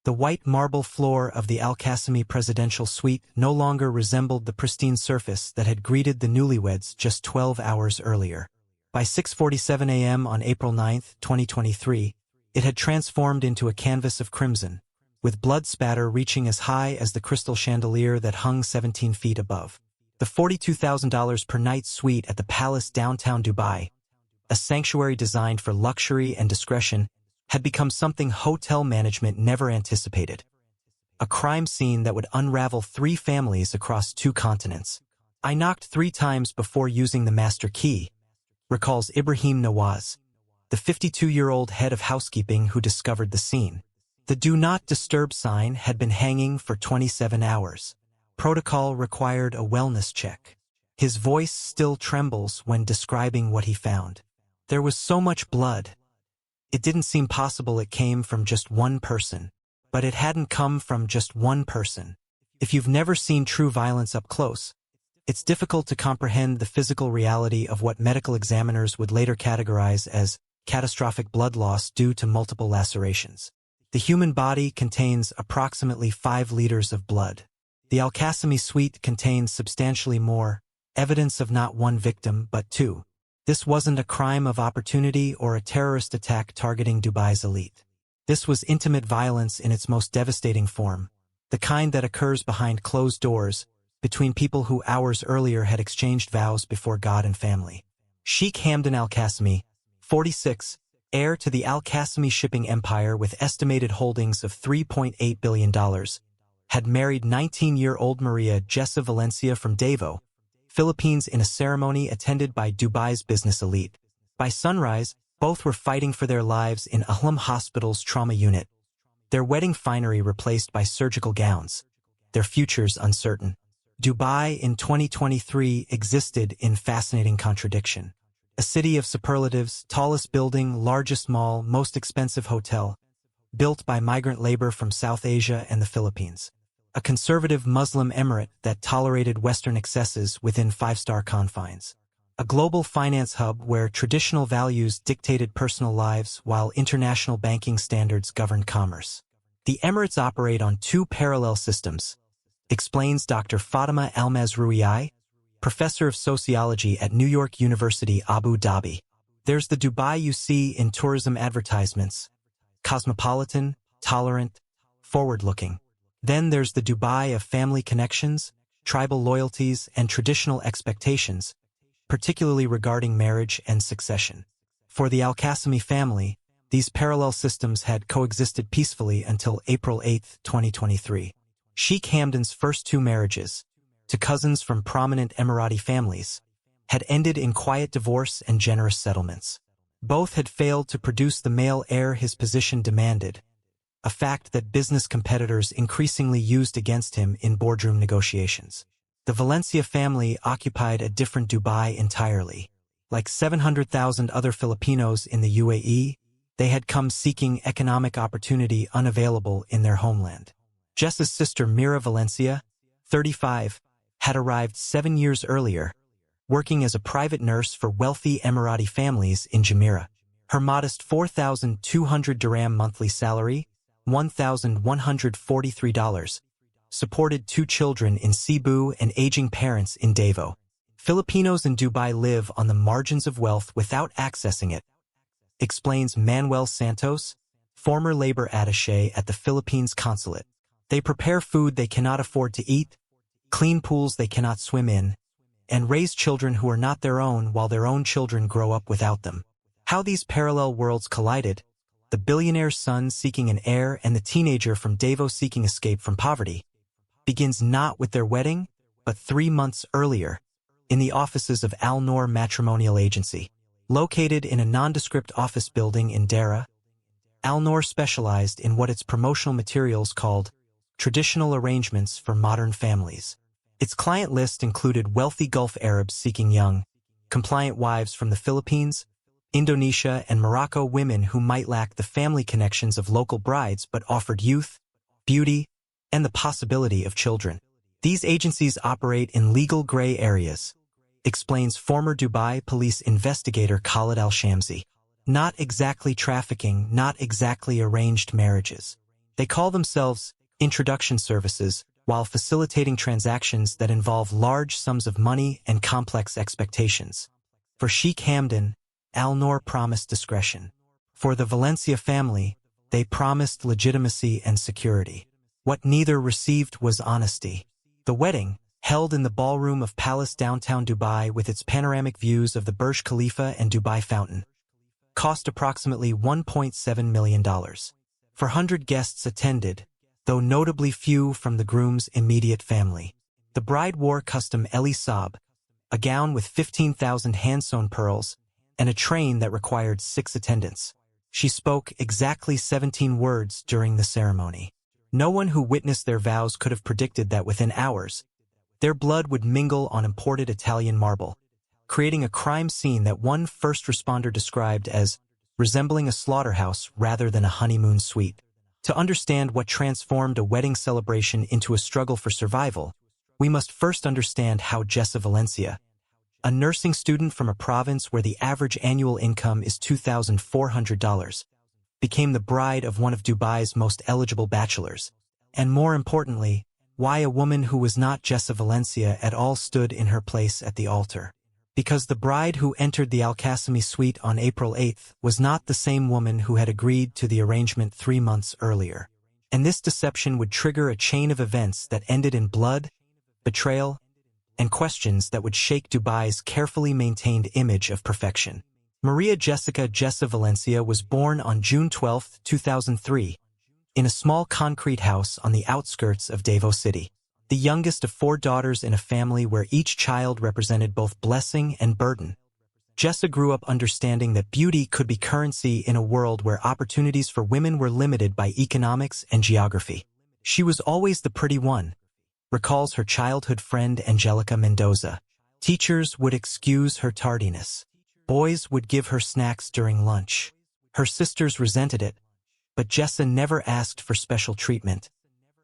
The white marble floor of the Al-Qasimi presidential suite no longer resembled the pristine surface that had greeted the newlyweds just 12 hours earlier. By 6:47 a.m. on April 9, 2023, it had transformed into a canvas of crimson, with blood spatter reaching as high as the crystal chandelier that hung 17 feet above. The $42,000 per night suite at the Palace downtown Dubai, a sanctuary designed for luxury and discretion, had become something hotel management never anticipated. A crime scene that would unravel 3 families across 2 continents. "I knocked 3 times before using the master key," recalls Ibrahim Nawaz, the 52-year-old head of housekeeping who discovered the scene. The "Do Not Disturb" sign had been hanging for 27 hours. Protocol required a wellness check. His voice still trembles when describing what he found. There was so much blood. It didn't seem possible it came from just one person. But it hadn't come from just one person. If you've never seen true violence up close, it's difficult to comprehend the physical reality of what medical examiners would later categorize as catastrophic blood loss due to multiple lacerations. The human body contains approximately 5 liters of blood. The Al-Qasimi suite contains substantially more, evidence of not one victim but 2. This wasn't a crime of opportunity or a terrorist attack targeting Dubai's elite. This was intimate violence in its most devastating form, the kind that occurs behind closed doors, between people who hours earlier had exchanged vows before God and family. Sheikh Hamdan Al-Qasimi, 46, heir to the Al-Qasimi shipping empire with estimated holdings of $3.8 billion, had married 19-year-old Maria Jessa Valencia from Davao, Philippines in a ceremony attended by Dubai's business elite. By sunrise, both were fighting for their lives in Ahlam Hospital's trauma unit, their wedding finery replaced by surgical gowns, their futures uncertain. Dubai in 2023 existed in fascinating contradiction. A city of superlatives, tallest building, largest mall, most expensive hotel, built by migrant labor from South Asia and the Philippines. A conservative Muslim emirate that tolerated Western excesses within 5-star confines. A global finance hub where traditional values dictated personal lives while international banking standards governed commerce. The Emirates operate on 2 parallel systems, explains Dr. Fatima Almazrouei, professor of sociology at New York University, Abu Dhabi. There's the Dubai you see in tourism advertisements, cosmopolitan, tolerant, forward-looking. Then there's the Dubai of family connections, tribal loyalties, and traditional expectations, particularly regarding marriage and succession. For the Al-Qasimi family, these parallel systems had coexisted peacefully until April 8, 2023. Sheikh Hamdan's first 2 marriages, to cousins from prominent Emirati families, had ended in quiet divorce and generous settlements. Both had failed to produce the male heir his position demanded, a fact that business competitors increasingly used against him in boardroom negotiations. The Valencia family occupied a different Dubai entirely. Like 700,000 other Filipinos in the UAE, they had come seeking economic opportunity unavailable in their homeland. Jessa's sister Mira Valencia, 35, had arrived 7 years earlier, working as a private nurse for wealthy Emirati families in Jumeirah. Her modest 4,200 dirham monthly salary, $1,143, supported 2 children in Cebu and aging parents in Davao. Filipinos in Dubai live on the margins of wealth without accessing it, explains Manuel Santos, former labor attaché at the Philippines consulate. They prepare food they cannot afford to eat, clean pools they cannot swim in, and raise children who are not their own while their own children grow up without them. How these parallel worlds collided, the billionaire's son seeking an heir and the teenager from Davao seeking escape from poverty, begins not with their wedding, but 3 months earlier, in the offices of Al Noor Matrimonial Agency. Located in a nondescript office building in Dera, Al Noor specialized in what its promotional materials called traditional arrangements for modern families. Its client list included wealthy Gulf Arabs seeking young, compliant wives from the Philippines, Indonesia, and Morocco, women who might lack the family connections of local brides but offered youth, beauty, and the possibility of children. These agencies operate in legal gray areas, explains former Dubai police investigator Khalid Al-Shamsi. Not exactly trafficking, not exactly arranged marriages. They call themselves introduction services while facilitating transactions that involve large sums of money and complex expectations. For Sheikh Hamdan, Al-Noor promised discretion. For the Valencia family, they promised legitimacy and security. What neither received was honesty. The wedding, held in the ballroom of Palace downtown Dubai with its panoramic views of the Burj Khalifa and Dubai Fountain, cost approximately $1.7 million. 400 guests attended, though notably few from the groom's immediate family. The bride wore custom elisab, a gown with 15,000 hand-sewn pearls, and a train that required 6 attendants. She spoke exactly 17 words during the ceremony. No one who witnessed their vows could have predicted that within hours, their blood would mingle on imported Italian marble, creating a crime scene that one first responder described as resembling a slaughterhouse rather than a honeymoon suite. To understand what transformed a wedding celebration into a struggle for survival, we must first understand how Jessa Valencia, a nursing student from a province where the average annual income is $2,400, became the bride of one of Dubai's most eligible bachelors, and more importantly, why a woman who was not Jessa Valencia at all stood in her place at the altar. Because the bride who entered the Al-Qasimi suite on April 8th was not the same woman who had agreed to the arrangement 3 months earlier. And this deception would trigger a chain of events that ended in blood, betrayal, and questions that would shake Dubai's carefully maintained image of perfection. Maria Jessica Jessa Valencia was born on June 12, 2003, in a small concrete house on the outskirts of Davao City. The youngest of 4 daughters in a family where each child represented both blessing and burden. Jessa grew up understanding that beauty could be currency in a world where opportunities for women were limited by economics and geography. She was always the pretty one, recalls her childhood friend Angelica Mendoza. Teachers would excuse her tardiness. Boys would give her snacks during lunch. Her sisters resented it, but Jessa never asked for special treatment.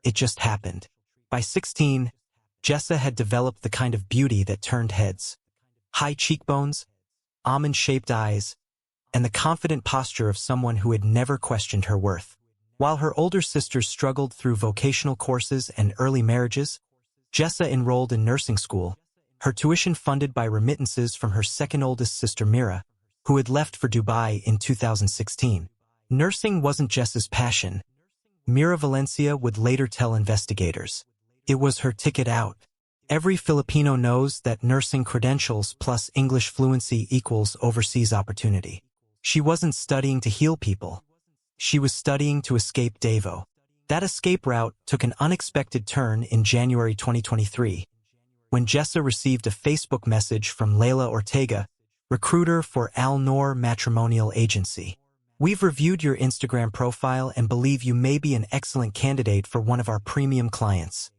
It just happened. By 16, Jessa had developed the kind of beauty that turned heads. High cheekbones, almond-shaped eyes, and the confident posture of someone who had never questioned her worth. While her older sisters struggled through vocational courses and early marriages, Jessa enrolled in nursing school, her tuition funded by remittances from her second-oldest sister Mira, who had left for Dubai in 2016. Nursing wasn't Jessa's passion. Mira Valencia would later tell investigators. It was her ticket out. Every Filipino knows that nursing credentials plus English fluency equals overseas opportunity. She wasn't studying to heal people. She was studying to escape Davao. That escape route took an unexpected turn in January 2023, when Jessa received a Facebook message from Leila Ortega, recruiter for Al-Noor Matrimonial Agency. We've reviewed your Instagram profile and believe you may be an excellent candidate for one of our premium clients.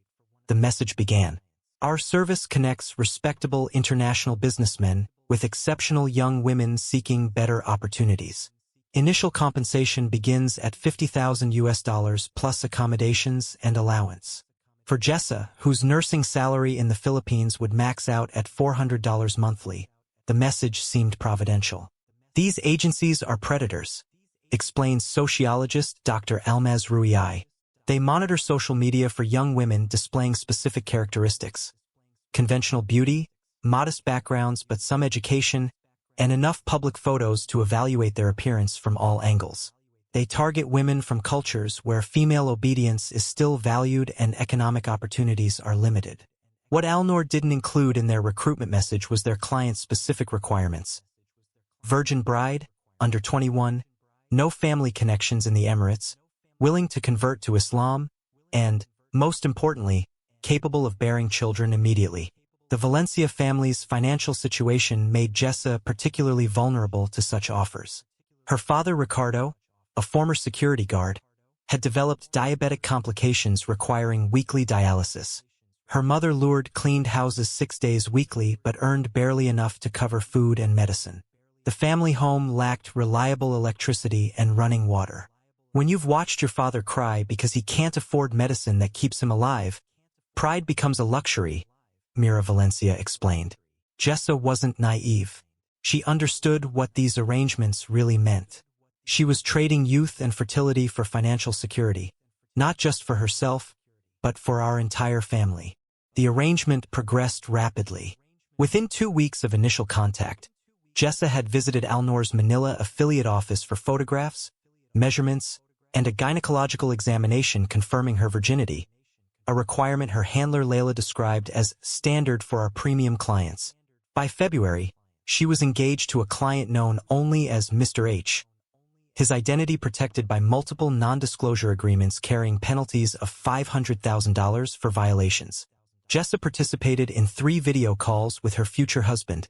The message began. Our service connects respectable international businessmen with exceptional young women seeking better opportunities. Initial compensation begins at $50,000 plus accommodations and allowance. For Jessa, whose nursing salary in the Philippines would max out at $400 monthly, the message seemed providential. These agencies are predators, explains sociologist Dr. Almaz Ruiai. They monitor social media for young women displaying specific characteristics: conventional beauty, modest backgrounds but some education, and enough public photos to evaluate their appearance from all angles. They target women from cultures where female obedience is still valued and economic opportunities are limited. What Al-Noor didn't include in their recruitment message was their client-specific requirements. Virgin bride, under 21, no family connections in the Emirates, willing to convert to Islam, and, most importantly, capable of bearing children immediately. The Valencia family's financial situation made Jessa particularly vulnerable to such offers. Her father, Ricardo, a former security guard, had developed diabetic complications requiring weekly dialysis. Her mother, Lourdes, cleaned houses 6 days weekly but earned barely enough to cover food and medicine. The family home lacked reliable electricity and running water. When you've watched your father cry because he can't afford medicine that keeps him alive, pride becomes a luxury, Mira Valencia explained. Jessa wasn't naive. She understood what these arrangements really meant. She was trading youth and fertility for financial security. not just for herself, but for our entire family. The arrangement progressed rapidly. Within 2 weeks of initial contact, Jessa had visited Alnor's Manila affiliate office for photographs, measurements, and a gynecological examination confirming her virginity, a requirement her handler Layla described as standard for our premium clients. By February, she was engaged to a client known only as Mr. H, his identity protected by multiple non-disclosure agreements carrying penalties of $500,000 for violations. Jessa participated in 3 video calls with her future husband,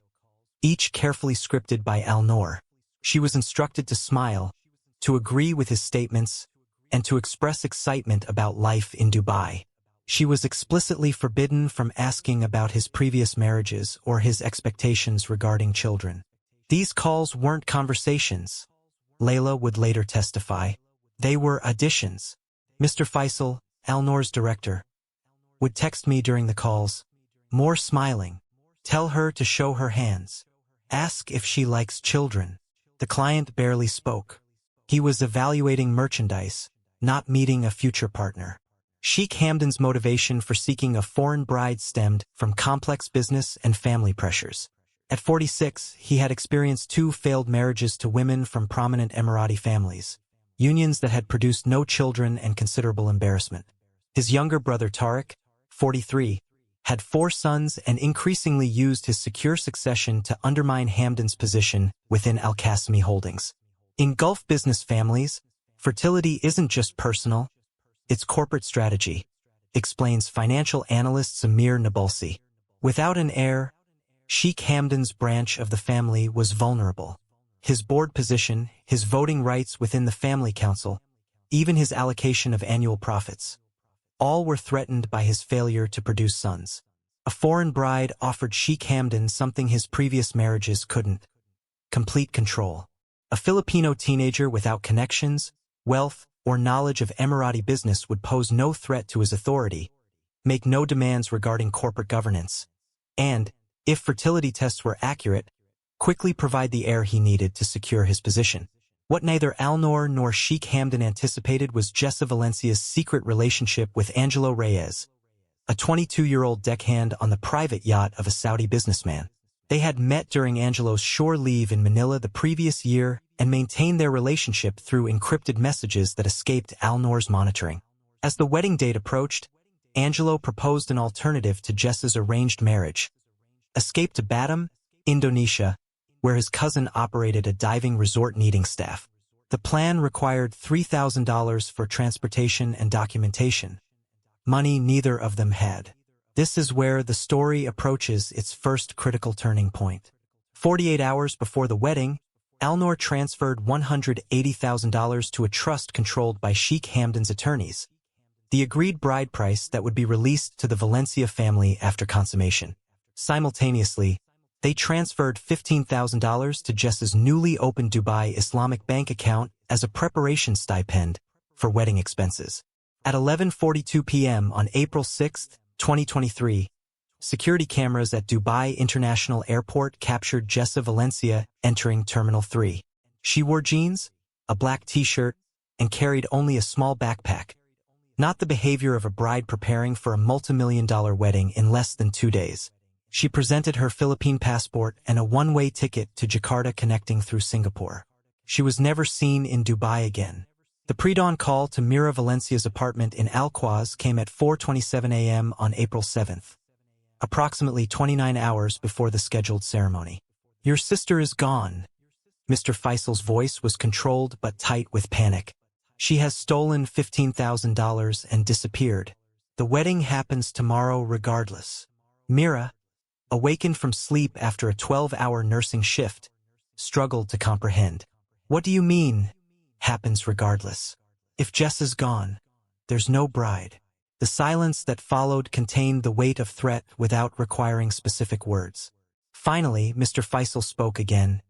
each carefully scripted by Alnor. She was instructed to smile, to agree with his statements, and to express excitement about life in Dubai. She was explicitly forbidden from asking about his previous marriages or his expectations regarding children. These calls weren't conversations, Layla would later testify. They were auditions. Mr. Faisal, Alnor's director, would text me during the calls, more smiling, tell her to show her hands, ask if she likes children. The client barely spoke. He was evaluating merchandise, not meeting a future partner. Sheikh Hamdan's motivation for seeking a foreign bride stemmed from complex business and family pressures. At 46, he had experienced 2 failed marriages to women from prominent Emirati families, unions that had produced no children and considerable embarrassment. His younger brother Tariq, 43, had 4 sons and increasingly used his secure succession to undermine Hamdan's position within Al-Qasimi Holdings. In Gulf business families, fertility isn't just personal, it's corporate strategy, explains financial analyst Samir Nabalsi. Without an heir, Sheikh Hamdan's branch of the family was vulnerable. His board position, his voting rights within the family council, even his allocation of annual profits, all were threatened by his failure to produce sons. A foreign bride offered Sheikh Hamdan something his previous marriages couldn't: complete control. A Filipino teenager without connections, wealth, or knowledge of Emirati business would pose no threat to his authority, make no demands regarding corporate governance, and, if fertility tests were accurate, quickly provide the heir he needed to secure his position. What neither Alnor nor Sheikh Hamdan anticipated was Jessa Valencia's secret relationship with Angelo Reyes, a 22-year-old deckhand on the private yacht of a Saudi businessman. They had met during Angelo's shore leave in Manila the previous year and maintained their relationship through encrypted messages that escaped Alnor's monitoring. As the wedding date approached, Angelo proposed an alternative to Jessa's arranged marriage: escape to Batam, Indonesia, where his cousin operated a diving resort needing staff. The plan required $3,000 for transportation and documentation, money neither of them had. This is where the story approaches its first critical turning point. 48 hours before the wedding, Alnor transferred $180,000 to a trust controlled by Sheikh Hamdan's attorneys, the agreed bride price that would be released to the Valencia family after consummation. Simultaneously, they transferred $15,000 to Jessa's newly opened Dubai Islamic bank account as a preparation stipend for wedding expenses. At 11:42 p.m. on April 6, 2023, security cameras at Dubai International Airport captured Jessa Valencia entering Terminal 3. She wore jeans, a black t-shirt, and carried only a small backpack. Not the behavior of a bride preparing for a multi-million-dollar wedding in less than 2 days. She presented her Philippine passport and a one-way ticket to Jakarta connecting through Singapore. She was never seen in Dubai again. The pre-dawn call to Mira Valencia's apartment in Al-Quaz came at 4:27 a.m. on April 7th, approximately 29 hours before the scheduled ceremony. "Your sister is gone." Mr. Faisal's voice was controlled but tight with panic. "She has stolen $15,000 and disappeared. The wedding happens tomorrow regardless." Mira, awakened from sleep after a 12-hour nursing shift, struggled to comprehend. "What do you mean, happens regardless? If Jessa's gone, there's no bride." The silence that followed contained the weight of threat without requiring specific words. Finally, Mr. Faisal spoke again.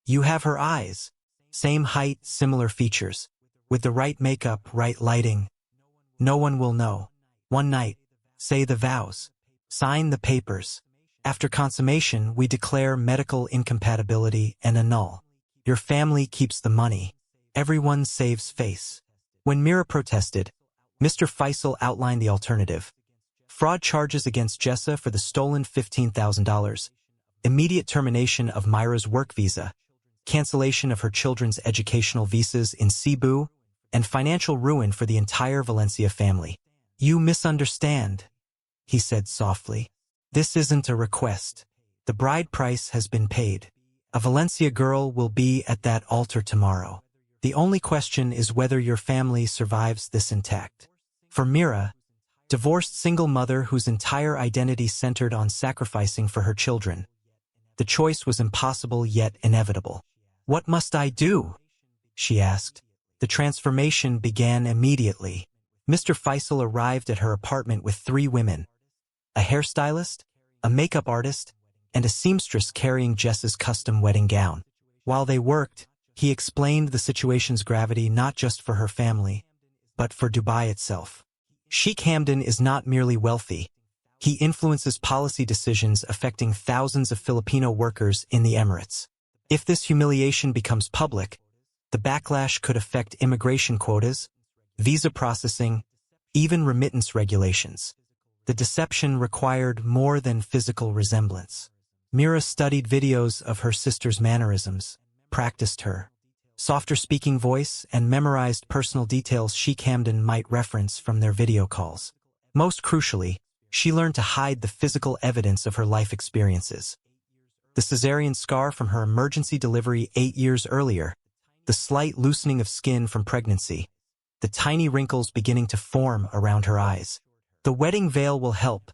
"You have her eyes. Same height, similar features. With the right makeup, right lighting. No one will know. One night, say the vows. Sign the papers. After consummation, we declare medical incompatibility and annul. Your family keeps the money. Everyone saves face." When Mira protested, Mr. Faisal outlined the alternative. Fraud charges against Jessa for the stolen $15,000, immediate termination of Mira's work visa, cancellation of her children's educational visas in Cebu, and financial ruin for the entire Valencia family. "You misunderstand," he said softly. "This isn't a request. The bride price has been paid. A Valencia girl will be at that altar tomorrow. The only question is whether your family survives this intact." For Mira, divorced single mother whose entire identity centered on sacrificing for her children, the choice was impossible yet inevitable. "What must I do?" she asked. The transformation began immediately. Mr. Faisal arrived at her apartment with 3 women, a hairstylist, a makeup artist, and a seamstress carrying Jessa's custom wedding gown. While they worked, he explained the situation's gravity not just for her family, but for Dubai itself. Sheikh Hamdan is not merely wealthy. He influences policy decisions affecting thousands of Filipino workers in the Emirates. If this humiliation becomes public, the backlash could affect immigration quotas, visa processing, even remittance regulations. The deception required more than physical resemblance. Mira studied videos of her sister's mannerisms, practiced her softer speaking voice, and memorized personal details Sheikh Hamdan might reference from their video calls. Most crucially, she learned to hide the physical evidence of her life experiences. The cesarean scar from her emergency delivery 8 years earlier, the slight loosening of skin from pregnancy, the tiny wrinkles beginning to form around her eyes. "The wedding veil will help,"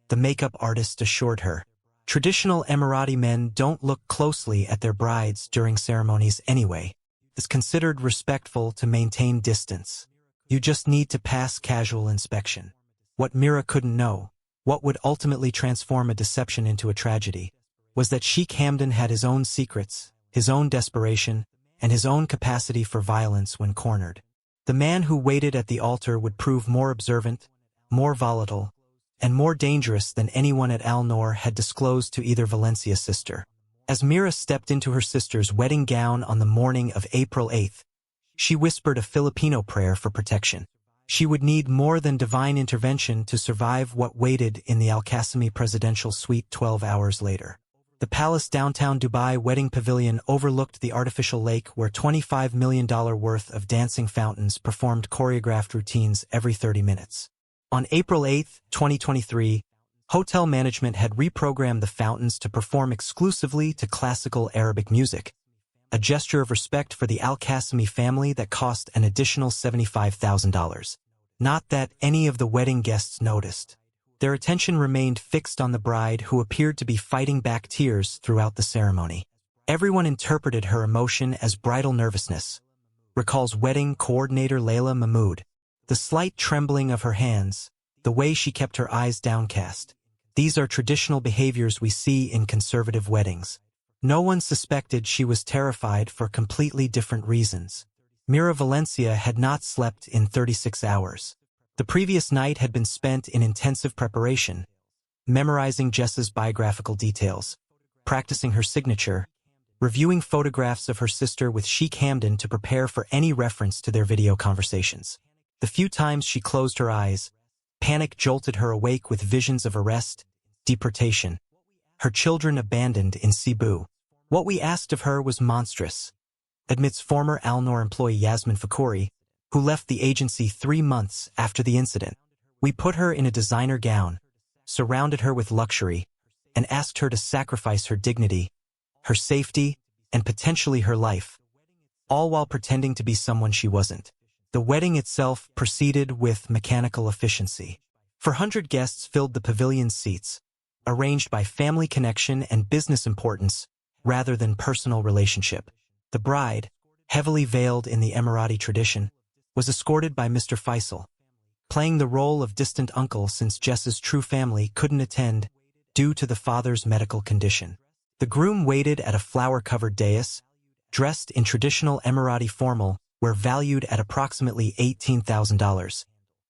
the makeup artist assured her. Traditional Emirati men don't look closely at their brides during ceremonies anyway. It's considered respectful to maintain distance. You just need to pass casual inspection. What Mira couldn't know, what would ultimately transform a deception into a tragedy, was that Sheikh Hamdan had his own secrets, his own desperation, and his own capacity for violence when cornered. The man who waited at the altar would prove more observant, more volatile, and more dangerous than anyone at Al Noor had disclosed to either Valencia's sister. As Mira stepped into her sister's wedding gown on the morning of April 8th, she whispered a Filipino prayer for protection. She would need more than divine intervention to survive what waited in the Al-Qasimi presidential suite 12 hours later. The palace downtown Dubai wedding pavilion overlooked the artificial lake where $25 million worth of dancing fountains performed choreographed routines every 30 minutes. On April 8, 2023, hotel management had reprogrammed the fountains to perform exclusively to classical Arabic music, a gesture of respect for the Al-Qasimi family that cost an additional $75,000. Not that any of the wedding guests noticed. Their attention remained fixed on the bride, who appeared to be fighting back tears throughout the ceremony. Everyone interpreted her emotion as bridal nervousness, recalls wedding coordinator Layla Mahmood. The slight trembling of her hands, the way she kept her eyes downcast. These are traditional behaviors we see in conservative weddings. No one suspected she was terrified for completely different reasons. Mira Valencia had not slept in 36 hours. The previous night had been spent in intensive preparation, memorizing Jessa's biographical details, practicing her signature, reviewing photographs of her sister with Sheikh Hamdan to prepare for any reference to their video conversations. The few times she closed her eyes, panic jolted her awake with visions of arrest, deportation, her children abandoned in Cebu. "What we asked of her was monstrous," admits former Al Noor employee Yasmin Fakhouri, who left the agency 3 months after the incident. "We put her in a designer gown, surrounded her with luxury, and asked her to sacrifice her dignity, her safety, and potentially her life, all while pretending to be someone she wasn't." The wedding itself proceeded with mechanical efficiency. 400 guests filled the pavilion's seats, arranged by family connection and business importance rather than personal relationship. The bride, heavily veiled in the Emirati tradition, was escorted by Mr. Faisal, playing the role of distant uncle since Jessa's true family couldn't attend due to the father's medical condition. The groom waited at a flower-covered dais, dressed in traditional Emirati formal, were valued at approximately $18,000,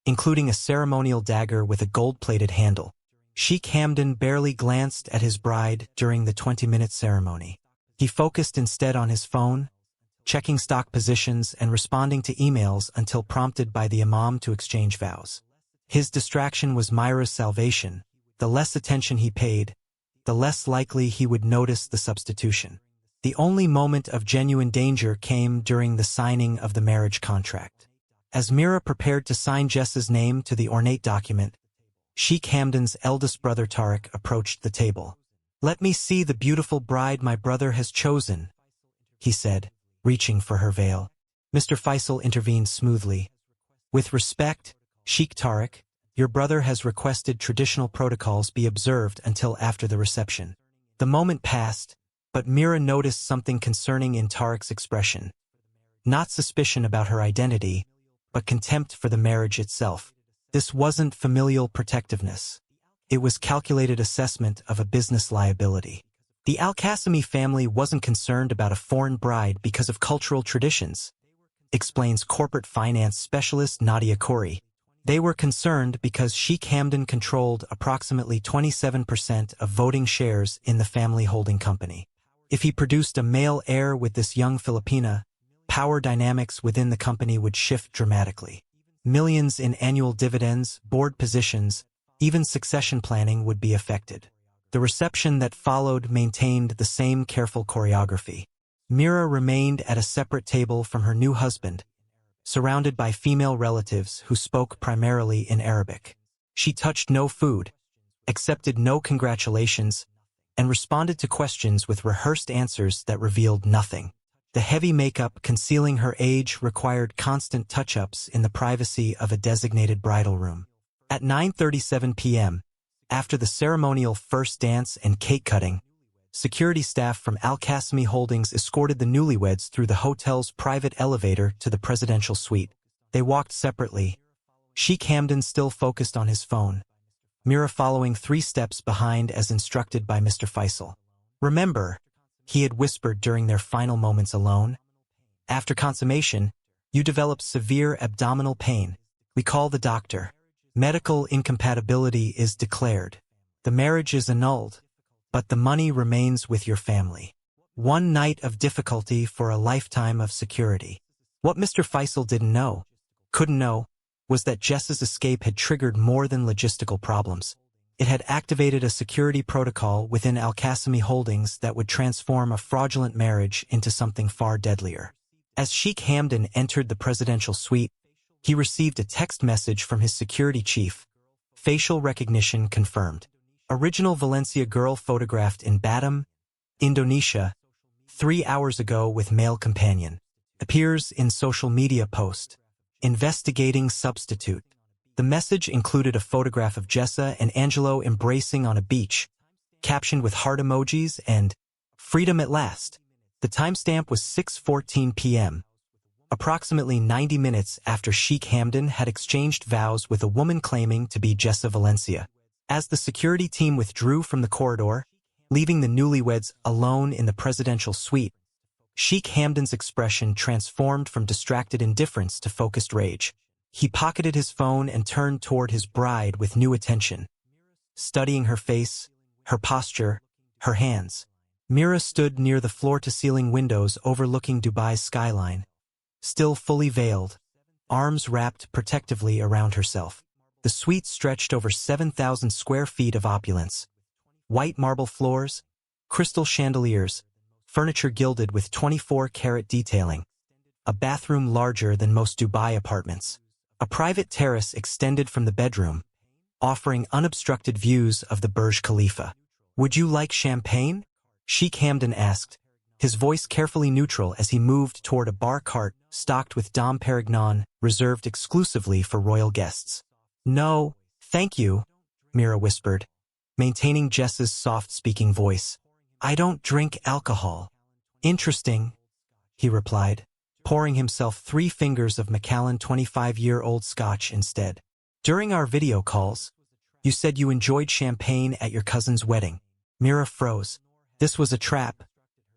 including a ceremonial dagger with a gold-plated handle. Sheikh Hamdan barely glanced at his bride during the 20-minute ceremony. He focused instead on his phone, checking stock positions and responding to emails until prompted by the imam to exchange vows. His distraction was Mira's salvation. The less attention he paid, the less likely he would notice the substitution. The only moment of genuine danger came during the signing of the marriage contract. As Mira prepared to sign Jessa's name to the ornate document, Sheikh Hamdan's eldest brother Tariq approached the table. "Let me see the beautiful bride my brother has chosen," he said, reaching for her veil. Mr. Faisal intervened smoothly. "With respect, Sheikh Tariq, your brother has requested traditional protocols be observed until after the reception." The moment passed, but Mira noticed something concerning in Tariq's expression. Not suspicion about her identity, but contempt for the marriage itself. This wasn't familial protectiveness. It was calculated assessment of a business liability. The Al-Qasimi family wasn't concerned about a foreign bride because of cultural traditions, explains corporate finance specialist Nadia Khoury. They were concerned because Sheikh Hamdan controlled approximately 27% of voting shares in the family holding company. If he produced a male heir with this young Filipina, power dynamics within the company would shift dramatically. Millions in annual dividends, board positions, even succession planning would be affected. The reception that followed maintained the same careful choreography. Mira remained at a separate table from her new husband, surrounded by female relatives who spoke primarily in Arabic. She touched no food, accepted no congratulations, and responded to questions with rehearsed answers that revealed nothing. The heavy makeup concealing her age required constant touch-ups in the privacy of a designated bridal room. At 9:37 p.m., after the ceremonial first dance and cake cutting, security staff from Al-Qasimi Holdings escorted the newlyweds through the hotel's private elevator to the presidential suite. They walked separately, Sheikh Hamdan still focused on his phone, Mira following 3 steps behind as instructed by Mr. Faisal. "Remember," he had whispered during their final moments alone, "after consummation, you develop severe abdominal pain. We call the doctor. Medical incompatibility is declared. The marriage is annulled, but the money remains with your family. One night of difficulty for a lifetime of security." What Mr. Faisal couldn't know, was that Jessa's escape had triggered more than logistical problems. It had activated a security protocol within Al-Qasimi Holdings that would transform a fraudulent marriage into something far deadlier. As Sheikh Hamdan entered the presidential suite, he received a text message from his security chief. Facial recognition confirmed. Original Valencia girl photographed in Batam, Indonesia, 3 hours ago with male companion. Appears in social media post. Investigating substitute. The message included a photograph of Jessa and Angelo embracing on a beach, captioned with heart emojis and "Freedom at last." The timestamp was 6:14 p.m. approximately 90 minutes after Sheikh Hamdan had exchanged vows with a woman claiming to be Jessa Valencia. As the security team withdrew from the corridor, leaving the newlyweds alone in the presidential suite, Sheikh Hamdan's expression transformed from distracted indifference to focused rage. He pocketed his phone and turned toward his bride with new attention, studying her face, her posture, her hands. Mira stood near the floor-to-ceiling windows overlooking Dubai's skyline, still fully veiled, arms wrapped protectively around herself. The suite stretched over 7,000 square feet of opulence. White marble floors, crystal chandeliers, furniture gilded with 24-karat detailing, a bathroom larger than most Dubai apartments. A private terrace extended from the bedroom, offering unobstructed views of the Burj Khalifa. "Would you like champagne?" Sheikh Hamdan asked, his voice carefully neutral as he moved toward a bar cart stocked with Dom Perignon reserved exclusively for royal guests. "No, thank you," Mira whispered, maintaining Jessa's soft-speaking voice. "I don't drink alcohol." "Interesting," he replied, pouring himself 3 fingers of Macallan 25-year-old scotch instead. "During our video calls, you said you enjoyed champagne at your cousin's wedding." Mira froze. This was a trap.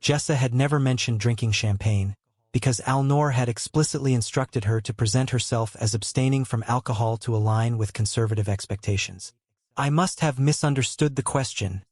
Jessa had never mentioned drinking champagne, because Al-Noor had explicitly instructed her to present herself as abstaining from alcohol to align with conservative expectations. "I must have misunderstood the question,"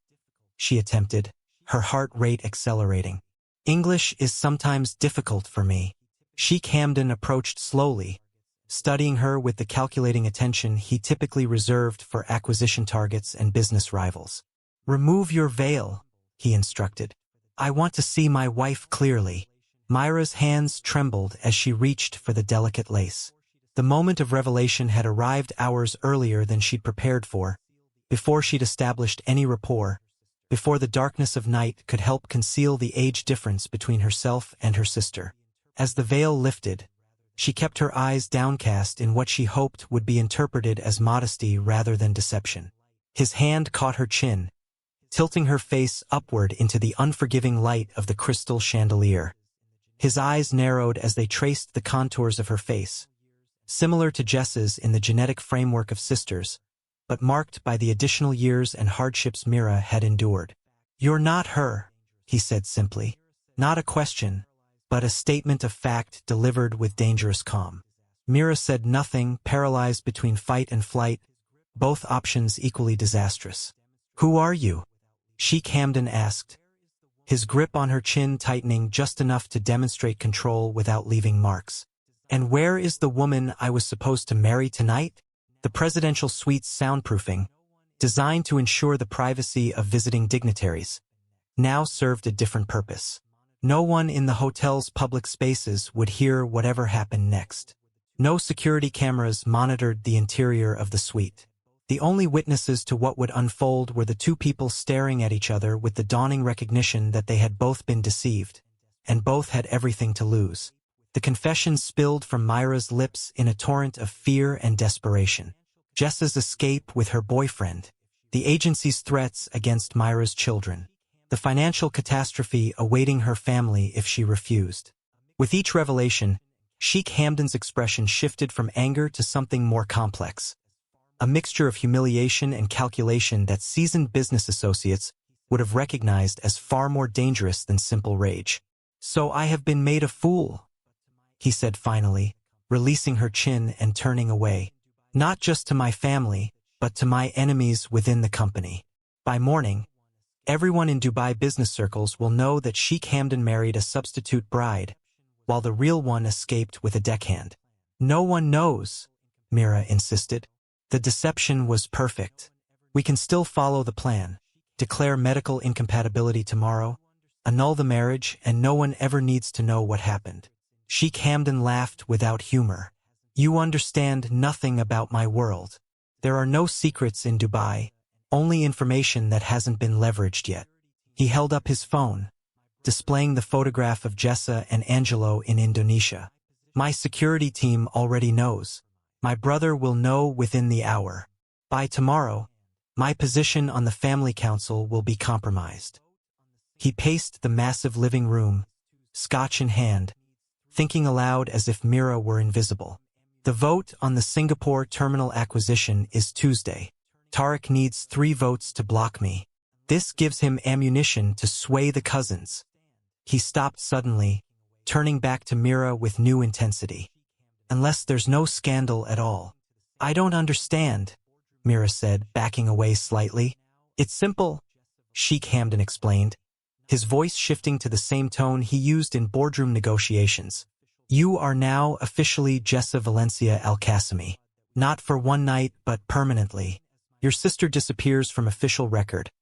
she attempted, her heart rate accelerating. English is sometimes difficult for me. Sheikh Hamdan approached slowly, studying her with the calculating attention he typically reserved for acquisition targets and business rivals. "Remove your veil," he instructed. "I want to see my wife clearly." Mira's hands trembled as she reached for the delicate lace. The moment of revelation had arrived hours earlier than she'd prepared for, before she'd established any rapport, before the darkness of night could help conceal the age difference between herself and her sister. As the veil lifted, she kept her eyes downcast in what she hoped would be interpreted as modesty rather than deception. His hand caught her chin, tilting her face upward into the unforgiving light of the crystal chandelier. His eyes narrowed as they traced the contours of her face, similar to Jessa's in the genetic framework of sisters, but marked by the additional years and hardships Mira had endured. "You're not her," he said simply. Not a question, but a statement of fact delivered with dangerous calm. Mira said nothing, paralyzed between fight and flight, both options equally disastrous. "Who are you?" Sheikh Hamdan asked, his grip on her chin tightening just enough to demonstrate control without leaving marks. "And where is the woman I was supposed to marry tonight?" The presidential suite's soundproofing, designed to ensure the privacy of visiting dignitaries, now served a different purpose. No one in the hotel's public spaces would hear whatever happened next. No security cameras monitored the interior of the suite. The only witnesses to what would unfold were the two people staring at each other with the dawning recognition that they had both been deceived, and both had everything to lose. The confession spilled from Mira's lips in a torrent of fear and desperation. Jessa's escape with her boyfriend, the agency's threats against Mira's children, the financial catastrophe awaiting her family if she refused. With each revelation, Sheikh Hamdan's expression shifted from anger to something more complex. A mixture of humiliation and calculation that seasoned business associates would have recognized as far more dangerous than simple rage. "So I have been made a fool," he said finally, releasing her chin and turning away. "Not just to my family, but to my enemies within the company. By morning, everyone in Dubai business circles will know that Sheikh Hamdan married a substitute bride, while the real one escaped with a deckhand." "No one knows," Mira insisted. "The deception was perfect. We can still follow the plan. Declare medical incompatibility tomorrow, annul the marriage, and no one ever needs to know what happened." Sheikh Hamdan laughed without humor. "You understand nothing about my world. There are no secrets in Dubai, only information that hasn't been leveraged yet." He held up his phone, displaying the photograph of Jessa and Angelo in Indonesia. "My security team already knows. My brother will know within the hour. By tomorrow, my position on the family council will be compromised." He paced the massive living room, scotch in hand, thinking aloud as if Mira were invisible. "The vote on the Singapore terminal acquisition is Tuesday. Tariq needs 3 votes to block me. This gives him ammunition to sway the cousins." He stopped suddenly, turning back to Mira with new intensity. "Unless there's no scandal at all." "I don't understand," Mira said, backing away slightly. "It's simple," Sheikh Hamdan explained, his voice shifting to the same tone he used in boardroom negotiations. "You are now officially Jessa Valencia Al-Qasimi. Not for one night, but permanently. Your sister disappears from official record.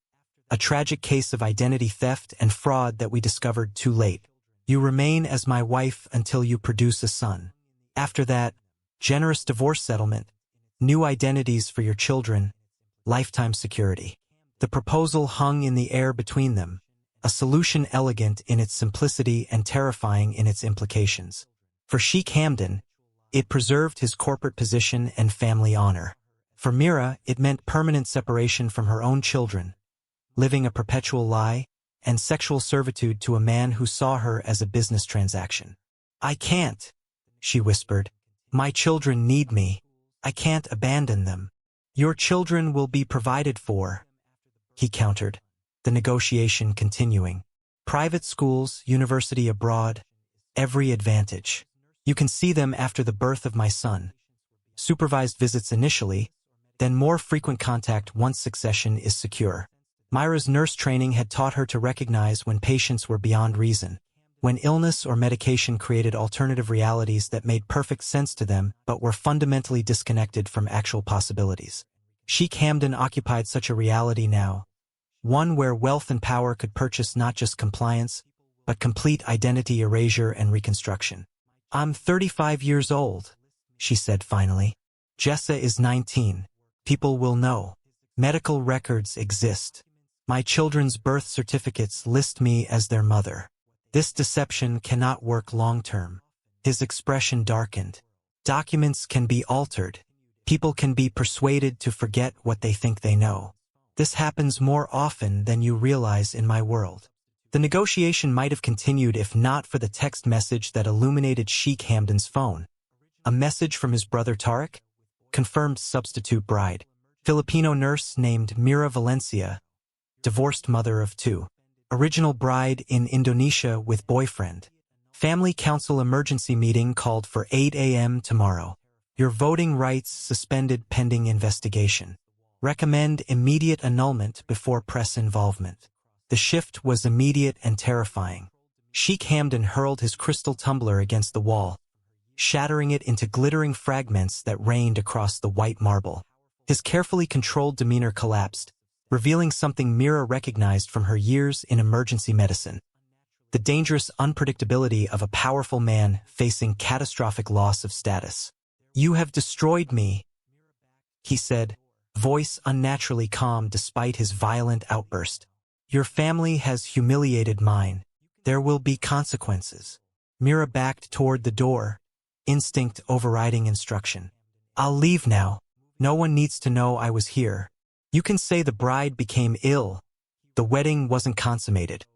A tragic case of identity theft and fraud that we discovered too late. You remain as my wife until you produce a son. After that, generous divorce settlement, new identities for your children, lifetime security." The proposal hung in the air between them, a solution elegant in its simplicity and terrifying in its implications. For Sheikh Hamdan, it preserved his corporate position and family honor. For Mira, it meant permanent separation from her own children, living a perpetual lie, and sexual servitude to a man who saw her as a business transaction. "I can't," she whispered. "My children need me. I can't abandon them." "Your children will be provided for," he countered, the negotiation continuing. "Private schools, university abroad, every advantage. You can see them after the birth of my son. Supervised visits initially, then more frequent contact once succession is secure." Mira's nurse training had taught her to recognize when patients were beyond reason. when illness or medication created alternative realities that made perfect sense to them but were fundamentally disconnected from actual possibilities. Sheikh Hamdan occupied such a reality now, one where wealth and power could purchase not just compliance, but complete identity erasure and reconstruction. "I'm 35 years old," she said finally. "Jessa is 19. People will know. Medical records exist. My children's birth certificates list me as their mother. This deception cannot work long-term." His expression darkened. "Documents can be altered. People can be persuaded to forget what they think they know. This happens more often than you realize in my world." The negotiation might have continued if not for the text message that illuminated Sheikh Hamdan's phone. A message from his brother Tariq? Confirmed substitute bride. Filipino nurse named Mira Valencia, divorced mother of 2. Original bride in Indonesia with boyfriend. Family council emergency meeting called for 8 a.m. tomorrow. Your voting rights suspended pending investigation. Recommend immediate annulment before press involvement. The shift was immediate and terrifying. Sheikh Hamdan hurled his crystal tumbler against the wall, shattering it into glittering fragments that rained across the white marble. His carefully controlled demeanor collapsed, revealing something Mira recognized from her years in emergency medicine: the dangerous unpredictability of a powerful man facing catastrophic loss of status. "You have destroyed me," he said, voice unnaturally calm despite his violent outburst. "Your family has humiliated mine. There will be consequences." Mira backed toward the door, instinct overriding instruction. "I'll leave now. No one needs to know I was here. You can say the bride became ill. The wedding wasn't consummated."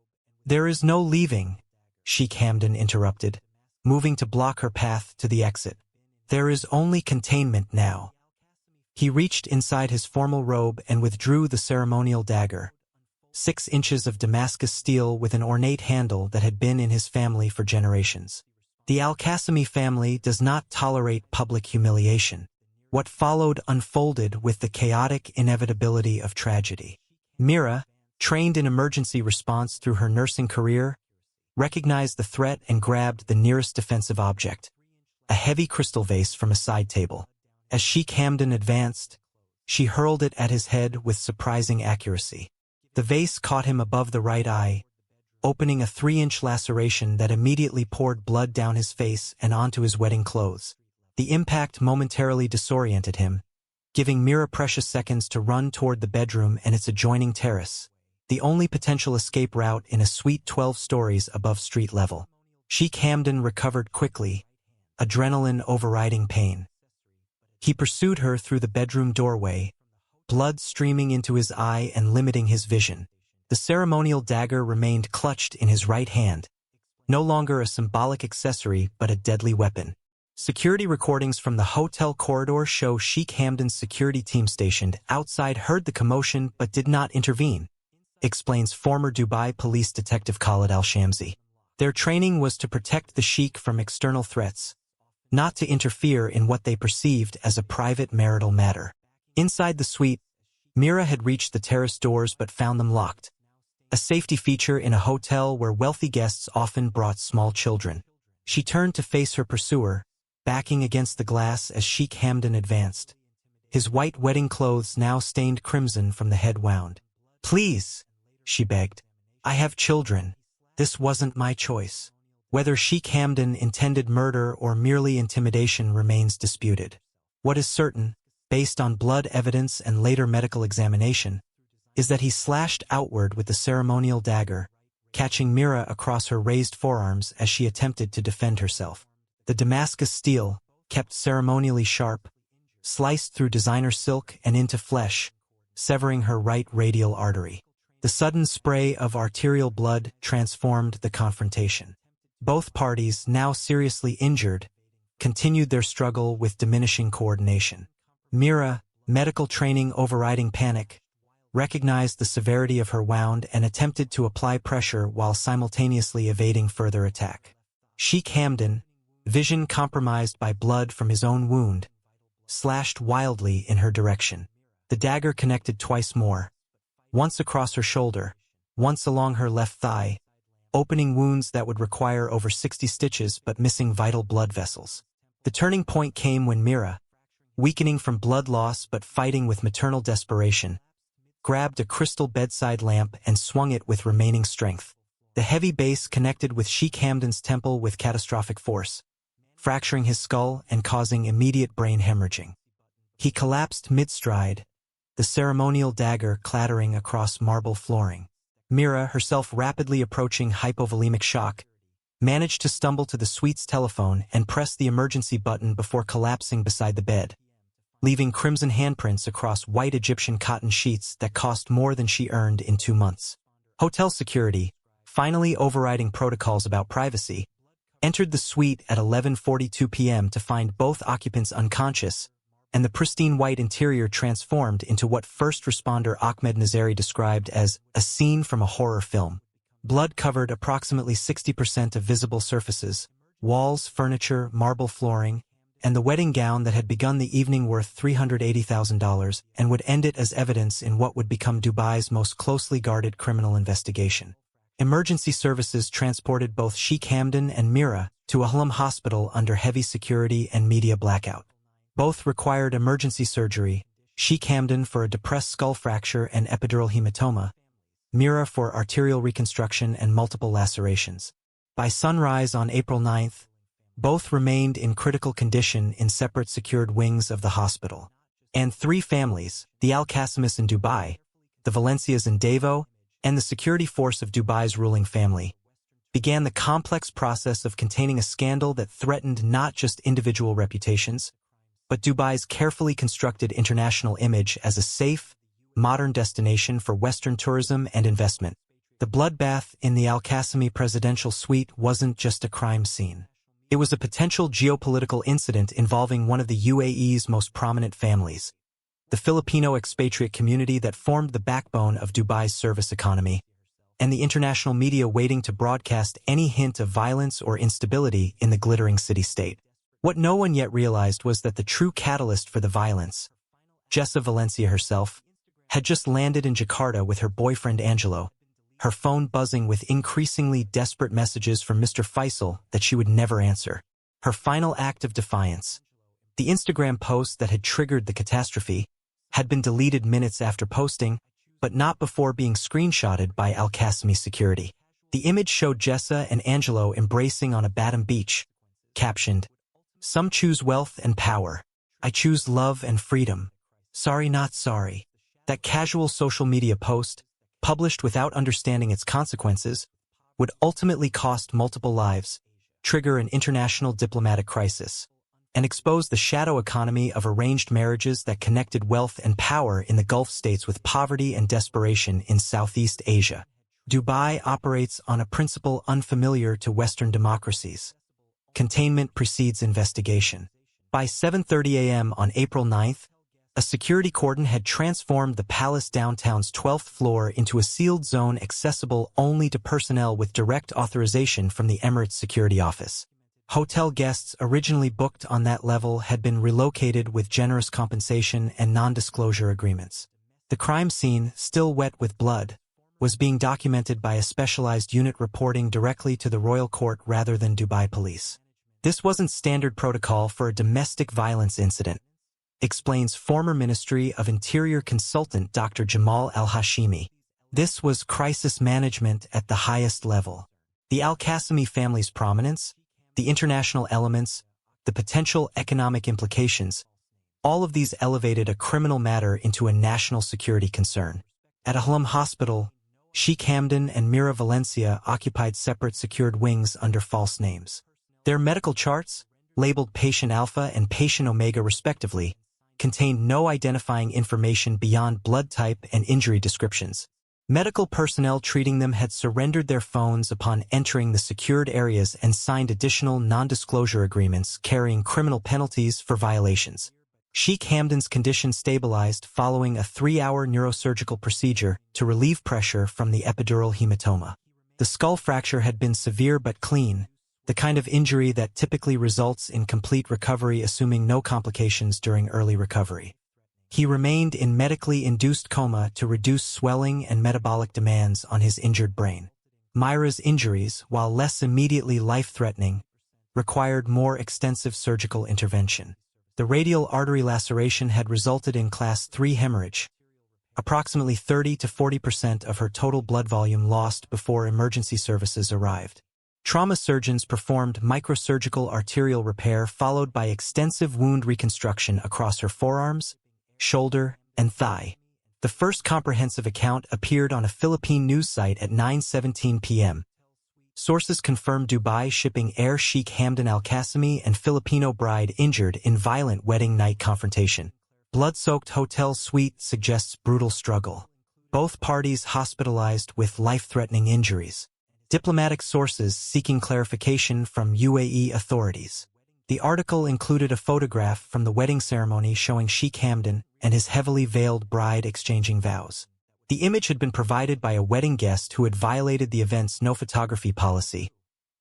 "There is no leaving," Sheikh Hamdan interrupted, moving to block her path to the exit. "There is only containment now." He reached inside his formal robe and withdrew the ceremonial dagger, 6 inches of Damascus steel with an ornate handle that had been in his family for generations. The Al-Qasimi family does not tolerate public humiliation. What followed unfolded with the chaotic inevitability of tragedy. Mira, trained in emergency response through her nursing career, recognized the threat and grabbed the nearest defensive object, a heavy crystal vase from a side table. As Sheikh Hamdan advanced, she hurled it at his head with surprising accuracy. The vase caught him above the right eye, opening a 3-inch laceration that immediately poured blood down his face and onto his wedding clothes. The impact momentarily disoriented him, giving Mira precious seconds to run toward the bedroom and its adjoining terrace, the only potential escape route in a suite 12 stories above street level. Sheikh Hamdan recovered quickly, adrenaline overriding pain. He pursued her through the bedroom doorway, blood streaming into his eye and limiting his vision. The ceremonial dagger remained clutched in his right hand, no longer a symbolic accessory but a deadly weapon. Security recordings from the hotel corridor show Sheikh Hamdan's security team stationed outside heard the commotion but did not intervene, explains former Dubai police detective Khalid Al-Shamsi. Their training was to protect the Sheikh from external threats, not to interfere in what they perceived as a private marital matter. Inside the suite, Mira had reached the terrace doors but found them locked, a safety feature in a hotel where wealthy guests often brought small children. She turned to face her pursuer, backing against the glass as Sheikh Hamdan advanced, his white wedding clothes now stained crimson from the head wound. "Please," she begged. "I have children. This wasn't my choice." Whether Sheikh Hamdan intended murder or merely intimidation remains disputed. What is certain, based on blood evidence and later medical examination, is that he slashed outward with the ceremonial dagger, catching Mira across her raised forearms as she attempted to defend herself. The Damascus steel, kept ceremonially sharp, sliced through designer silk and into flesh, severing her right radial artery. The sudden spray of arterial blood transformed the confrontation. Both parties, now seriously injured, continued their struggle with diminishing coordination. Mira, medical training overriding panic, recognized the severity of her wound and attempted to apply pressure while simultaneously evading further attack. Sheikh Hamdan, vision compromised by blood from his own wound, slashed wildly in her direction. The dagger connected twice more, once across her shoulder, once along her left thigh, opening wounds that would require over 60 stitches but missing vital blood vessels. The turning point came when Mira, weakening from blood loss but fighting with maternal desperation, grabbed a crystal bedside lamp and swung it with remaining strength. The heavy base connected with Sheikh Hamdan's temple with catastrophic force, fracturing his skull and causing immediate brain hemorrhaging. He collapsed mid-stride, the ceremonial dagger clattering across marble flooring. Mira, herself rapidly approaching hypovolemic shock, managed to stumble to the suite's telephone and press the emergency button before collapsing beside the bed, leaving crimson handprints across white Egyptian cotton sheets that cost more than she earned in 2 months. Hotel security, finally overriding protocols about privacy, entered the suite at 11:42 p.m. to find both occupants unconscious and the pristine white interior transformed into what first responder Ahmed Nazari described as a scene from a horror film. Blood covered approximately 60% of visible surfaces, walls, furniture, marble flooring, and the wedding gown that had begun the evening worth $380,000 and would end it as evidence in what would become Dubai's most closely guarded criminal investigation. Emergency services transported both Sheikh Hamdan and Mira to a Ahlam hospital under heavy security and media blackout. Both required emergency surgery, Sheikh Hamdan for a depressed skull fracture and epidural hematoma, Mira for arterial reconstruction and multiple lacerations. By sunrise on April 9th, both remained in critical condition in separate secured wings of the hospital. And 3 families, the Al-Qassimis in Dubai, the Valencias in Davao, and the security force of Dubai's ruling family, began the complex process of containing a scandal that threatened not just individual reputations, but Dubai's carefully constructed international image as a safe, modern destination for Western tourism and investment. The bloodbath in the Al-Qassimi presidential suite wasn't just a crime scene. It was a potential geopolitical incident involving one of the UAE's most prominent families, the Filipino expatriate community that formed the backbone of Dubai's service economy, and the international media waiting to broadcast any hint of violence or instability in the glittering city-state. What no one yet realized was that the true catalyst for the violence, Jessa Valencia herself, had just landed in Jakarta with her boyfriend Angelo, her phone buzzing with increasingly desperate messages from Mr. Faisal that she would never answer. Her final act of defiance, the Instagram post that had triggered the catastrophe, had been deleted minutes after posting, but not before being screenshotted by Al-Qassimi security. The image showed Jessa and Angelo embracing on a Batam beach, captioned, "Some choose wealth and power. I choose love and freedom. Sorry not sorry." That casual social media post, published without understanding its consequences, would ultimately cost multiple lives, trigger an international diplomatic crisis, and expose the shadow economy of arranged marriages that connected wealth and power in the Gulf states with poverty and desperation in Southeast Asia. Dubai operates on a principle unfamiliar to Western democracies. Containment precedes investigation. By 7:30 a.m. on April 9th, a security cordon had transformed the palace downtown's 12th floor into a sealed zone accessible only to personnel with direct authorization from the Emirates Security Office. Hotel guests originally booked on that level had been relocated with generous compensation and non-disclosure agreements. The crime scene, still wet with blood, was being documented by a specialized unit reporting directly to the royal court rather than Dubai police. This wasn't standard protocol for a domestic violence incident, explains former Ministry of Interior consultant Dr. Jamal Al-Hashimi. This was crisis management at the highest level. The Al-Qassimi family's prominence, the international elements, the potential economic implications, all of these elevated a criminal matter into a national security concern. At Ahlam Hospital, Sheikh Hamdan and Mira Valencia occupied separate secured wings under false names. Their medical charts, labeled Patient Alpha and Patient Omega respectively, contained no identifying information beyond blood type and injury descriptions. Medical personnel treating them had surrendered their phones upon entering the secured areas and signed additional non-disclosure agreements carrying criminal penalties for violations. Sheikh Hamdan's condition stabilized following a 3-hour neurosurgical procedure to relieve pressure from the epidural hematoma. The skull fracture had been severe but clean, the kind of injury that typically results in complete recovery assuming no complications during early recovery. He remained in medically induced coma to reduce swelling and metabolic demands on his injured brain. Mira's injuries, while less immediately life-threatening, required more extensive surgical intervention. The radial artery laceration had resulted in Class 3 hemorrhage, approximately 30 to 40% of her total blood volume lost before emergency services arrived. Trauma surgeons performed microsurgical arterial repair followed by extensive wound reconstruction across her forearms, shoulder, and thigh. The first comprehensive account appeared on a Philippine news site at 9:17 p.m. Sources confirmed Dubai shipping heir Sheikh Hamdan Al-Qasimi and Filipino bride injured in violent wedding night confrontation. Blood-soaked hotel suite suggests brutal struggle. Both parties hospitalized with life-threatening injuries. Diplomatic sources seeking clarification from UAE authorities. The article included a photograph from the wedding ceremony showing Sheikh Hamdan and his heavily veiled bride exchanging vows. The image had been provided by a wedding guest who had violated the event's no photography policy,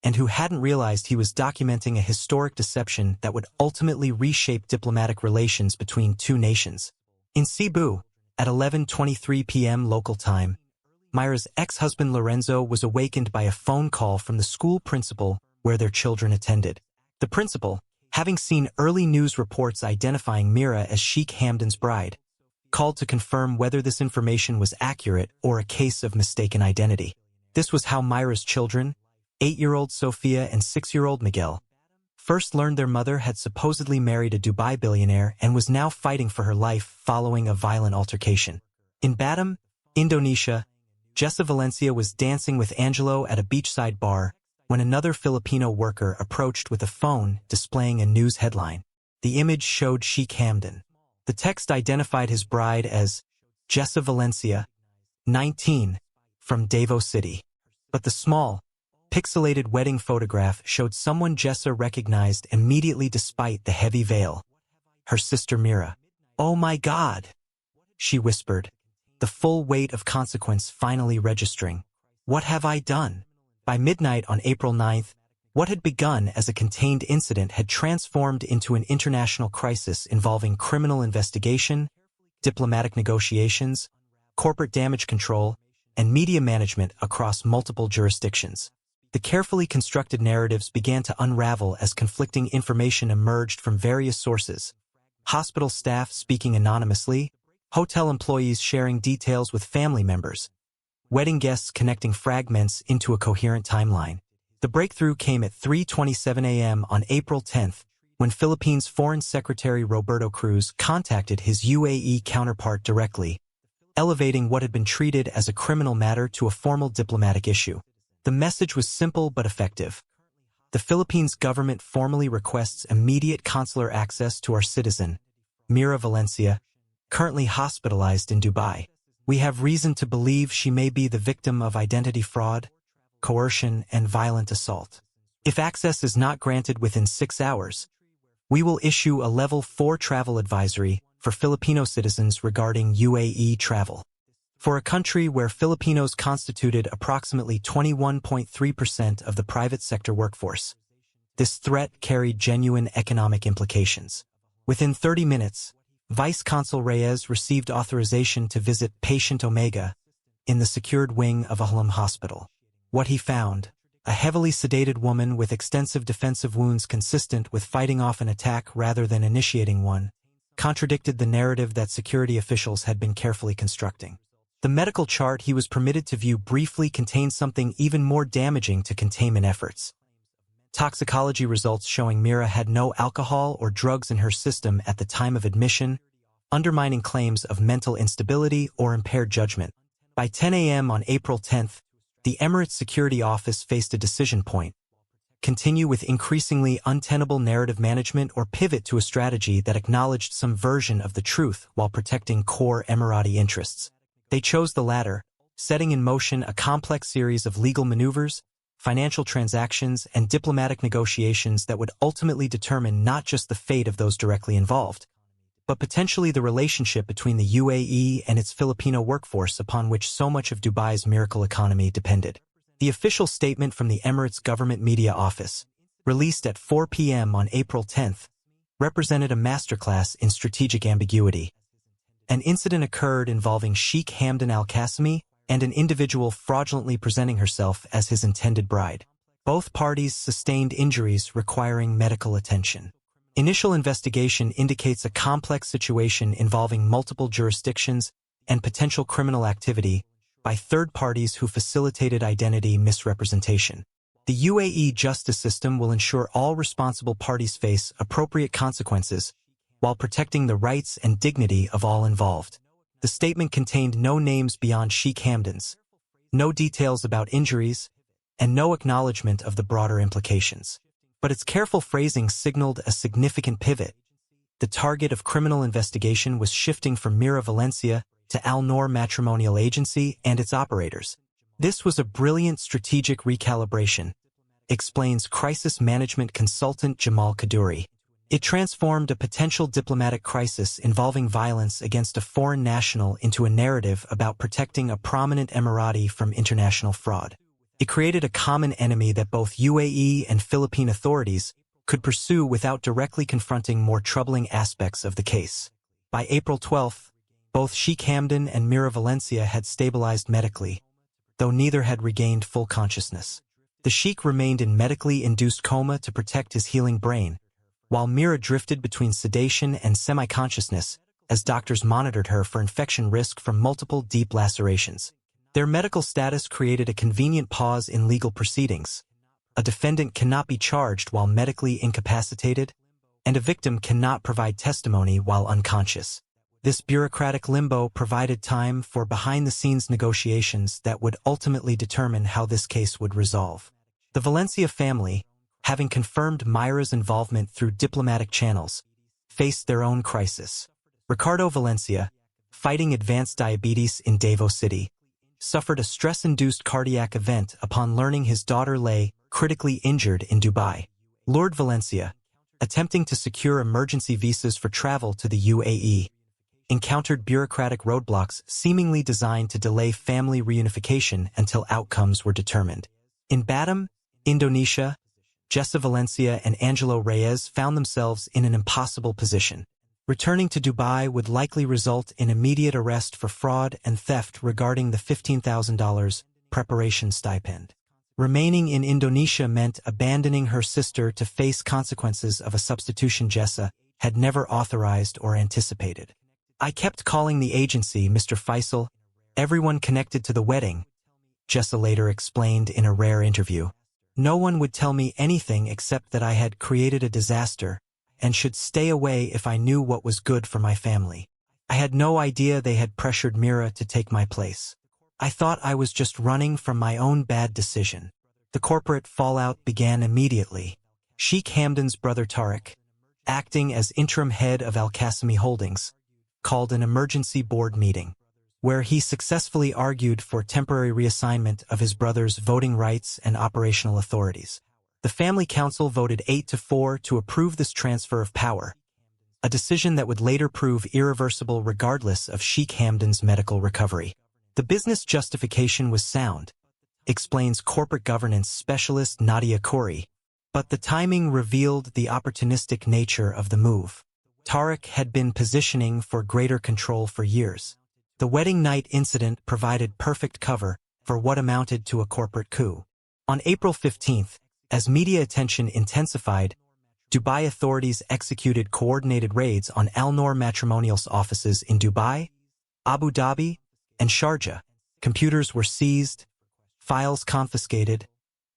and who hadn't realized he was documenting a historic deception that would ultimately reshape diplomatic relations between two nations. In Cebu, at 11:23 p.m. local time, Mira's ex-husband Lorenzo was awakened by a phone call from the school principal where their children attended. The principal, having seen early news reports identifying Mira as Sheikh Hamdan's bride, called to confirm whether this information was accurate or a case of mistaken identity. This was how Mira's children, 8-year-old Sophia and 6-year-old Miguel, first learned their mother had supposedly married a Dubai billionaire and was now fighting for her life following a violent altercation. In Batam, Indonesia, Jessa Valencia was dancing with Angelo at a beachside bar when another Filipino worker approached with a phone displaying a news headline. The image showed Sheikh Hamdan. The text identified his bride as Jessa Valencia, 19, from Davao City. But the small, pixelated wedding photograph showed someone Jessa recognized immediately despite the heavy veil. Her sister Mira. "Oh my God," she whispered, the full weight of consequence finally registering. "What have I done?" By midnight on April 9th, what had begun as a contained incident had transformed into an international crisis involving criminal investigation, diplomatic negotiations, corporate damage control, and media management across multiple jurisdictions. The carefully constructed narratives began to unravel as conflicting information emerged from various sources. Hospital staff speaking anonymously, hotel employees sharing details with family members, wedding guests connecting fragments into a coherent timeline. The breakthrough came at 3:27 a.m. on April 10th, when Philippines Foreign Secretary Roberto Cruz contacted his UAE counterpart directly, elevating what had been treated as a criminal matter to a formal diplomatic issue. The message was simple but effective. The Philippines government formally requests immediate consular access to our citizen, Mira Valencia, currently hospitalized in Dubai. We have reason to believe she may be the victim of identity fraud, coercion, and violent assault. If access is not granted within 6 hours, we will issue a Level 4 travel advisory for Filipino citizens regarding UAE travel. For a country where Filipinos constituted approximately 21.3% of the private sector workforce, this threat carried genuine economic implications. Within 30 minutes, Vice Consul Reyes received authorization to visit patient Omega in the secured wing of Ahlam Hospital. What he found, a heavily sedated woman with extensive defensive wounds consistent with fighting off an attack rather than initiating one, contradicted the narrative that security officials had been carefully constructing. The medical chart he was permitted to view briefly contained something even more damaging to containment efforts. Toxicology results showing Mira had no alcohol or drugs in her system at the time of admission, undermining claims of mental instability or impaired judgment. By 10 a.m. on April 10th, the Emirates Security Office faced a decision point: continue with increasingly untenable narrative management or pivot to a strategy that acknowledged some version of the truth while protecting core Emirati interests. They chose the latter, setting in motion a complex series of legal maneuvers, financial transactions, and diplomatic negotiations that would ultimately determine not just the fate of those directly involved, but potentially the relationship between the UAE and its Filipino workforce upon which so much of Dubai's miracle economy depended. The official statement from the Emirates Government Media Office, released at 4 p.m. on April 10th, represented a masterclass in strategic ambiguity. An incident occurred involving Sheikh Hamdan Al-Qasimi, and an individual fraudulently presenting herself as his intended bride. Both parties sustained injuries requiring medical attention. Initial investigation indicates a complex situation involving multiple jurisdictions and potential criminal activity by third parties who facilitated identity misrepresentation. The UAE justice system will ensure all responsible parties face appropriate consequences while protecting the rights and dignity of all involved. The statement contained no names beyond Sheikh Hamdan's, no details about injuries, and no acknowledgement of the broader implications. But its careful phrasing signaled a significant pivot. The target of criminal investigation was shifting from Mira Valencia to Al Noor Matrimonial Agency and its operators. This was a brilliant strategic recalibration, explains crisis management consultant Jamal Kaduri. It transformed a potential diplomatic crisis involving violence against a foreign national into a narrative about protecting a prominent Emirati from international fraud. It created a common enemy that both UAE and Philippine authorities could pursue without directly confronting more troubling aspects of the case. By April 12, both Sheikh Hamdan and Mira Valencia had stabilized medically, though neither had regained full consciousness. The Sheikh remained in medically induced coma to protect his healing brain, while Mira drifted between sedation and semi-consciousness as doctors monitored her for infection risk from multiple deep lacerations. Their medical status created a convenient pause in legal proceedings. A defendant cannot be charged while medically incapacitated, and a victim cannot provide testimony while unconscious. This bureaucratic limbo provided time for behind-the-scenes negotiations that would ultimately determine how this case would resolve. The Valencia family, having confirmed Mira's involvement through diplomatic channels, faced their own crisis. Ricardo Valencia, fighting advanced diabetes in Davao City, suffered a stress-induced cardiac event upon learning his daughter lay critically injured in Dubai. Lord Valencia, attempting to secure emergency visas for travel to the UAE, encountered bureaucratic roadblocks seemingly designed to delay family reunification until outcomes were determined. In Batam, Indonesia, Jessa Valencia and Angelo Reyes found themselves in an impossible position. Returning to Dubai would likely result in immediate arrest for fraud and theft regarding the $15,000 preparation stipend. Remaining in Indonesia meant abandoning her sister to face consequences of a substitution Jessa had never authorized or anticipated. "I kept calling the agency, Mr. Faisal, everyone connected to the wedding," Jessa later explained in a rare interview. "No one would tell me anything except that I had created a disaster and should stay away if I knew what was good for my family. I had no idea they had pressured Mira to take my place. I thought I was just running from my own bad decision." The corporate fallout began immediately. Sheikh Hamdan's brother Tariq, acting as interim head of Al-Qasimi Holdings, called an emergency board meeting, where he successfully argued for temporary reassignment of his brother's voting rights and operational authorities. The family council voted 8-4 to approve this transfer of power, a decision that would later prove irreversible regardless of Sheikh Hamdan's medical recovery. The business justification was sound, explains corporate governance specialist Nadia Khoury, but the timing revealed the opportunistic nature of the move. Tariq had been positioning for greater control for years. The wedding night incident provided perfect cover for what amounted to a corporate coup. On April 15th, as media attention intensified, Dubai authorities executed coordinated raids on Al Noor Matrimonial's offices in Dubai, Abu Dhabi, and Sharjah. Computers were seized, files confiscated,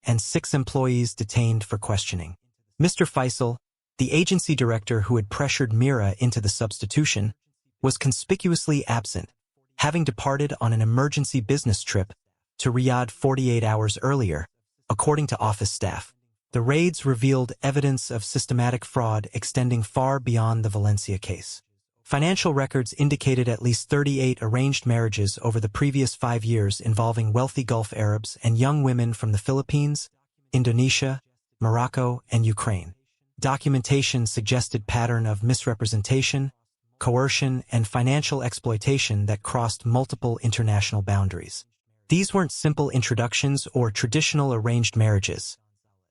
and 6 employees detained for questioning. Mr. Faisal, the agency director who had pressured Mira into the substitution, was conspicuously absent, having departed on an emergency business trip to Riyadh 48 hours earlier, according to office staff. The raids revealed evidence of systematic fraud extending far beyond the Valencia case. Financial records indicated at least 38 arranged marriages over the previous 5 years involving wealthy Gulf Arabs and young women from the Philippines, Indonesia, Morocco, and Ukraine. Documentation suggested pattern of misrepresentation, coercion, and financial exploitation that crossed multiple international boundaries. These weren't simple introductions or traditional arranged marriages,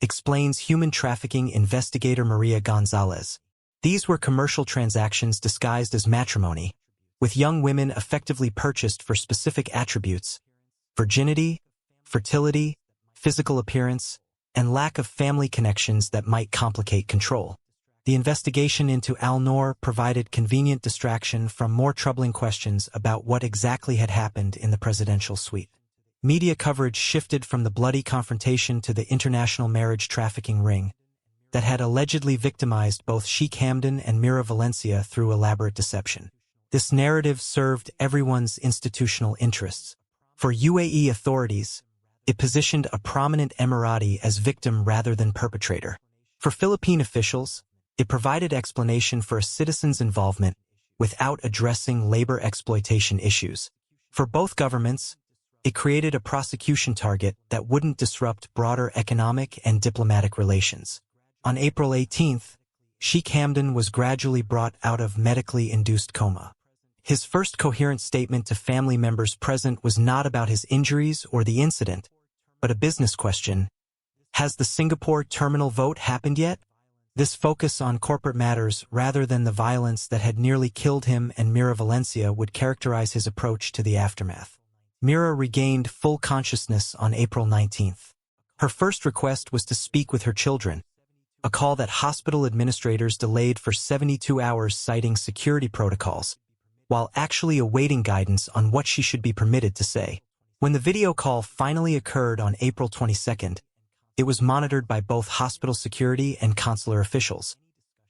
explains human trafficking investigator Maria Gonzalez. These were commercial transactions disguised as matrimony, with young women effectively purchased for specific attributes, virginity, fertility, physical appearance, and lack of family connections that might complicate control. The investigation into Al-Noor provided convenient distraction from more troubling questions about what exactly had happened in the presidential suite. Media coverage shifted from the bloody confrontation to the international marriage trafficking ring that had allegedly victimized both Sheikh Hamdan and Mira Valencia through elaborate deception. This narrative served everyone's institutional interests. For UAE authorities, it positioned a prominent Emirati as victim rather than perpetrator. For Philippine officials, it provided explanation for a citizen's involvement without addressing labor exploitation issues. For both governments, it created a prosecution target that wouldn't disrupt broader economic and diplomatic relations. On April 18th, Sheikh Hamdan was gradually brought out of medically induced coma. His first coherent statement to family members present was not about his injuries or the incident, but a business question. Has the Singapore terminal vote happened yet? This focus on corporate matters rather than the violence that had nearly killed him and Mira Valencia would characterize his approach to the aftermath. Mira regained full consciousness on April 19th. Her first request was to speak with her children, a call that hospital administrators delayed for 72 hours citing security protocols, while actually awaiting guidance on what she should be permitted to say. When the video call finally occurred on April 22nd, it was monitored by both hospital security and consular officials,